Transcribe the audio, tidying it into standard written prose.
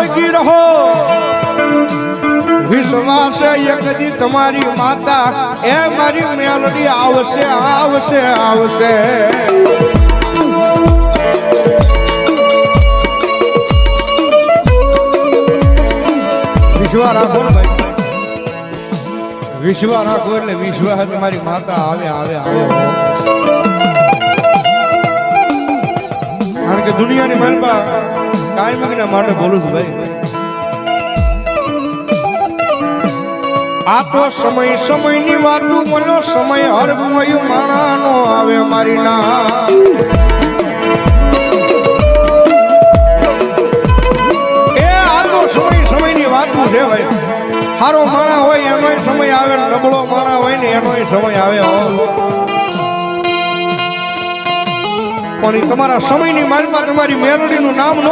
વળગી રહો વિશ્વાસ એક દી તમારી માતા એ મારી મેલડી આવશે આવશે આવશે વિશ્વાસ રાખો ભાઈ વિશ્વાસ રાખો એટલે વિશ્વાસ તમારી માતા આવે આવે આવે કારણ કે દુનિયાની મહેલમાં કાયમ માટે બોલું છું ભાઈ આ તો સમય સમયની વાતું બોલો સમય હરગમય માણાનો આવે મારી ના એ આ તો સમય સમયની વાતું છે ભાઈ સારો માણા હોય એનોય સમય આવે નબળો માણા હોય ને એનોય સમય આવે પણ તમારા સમયની માલમાં તમારી મેલડીનું નામ ન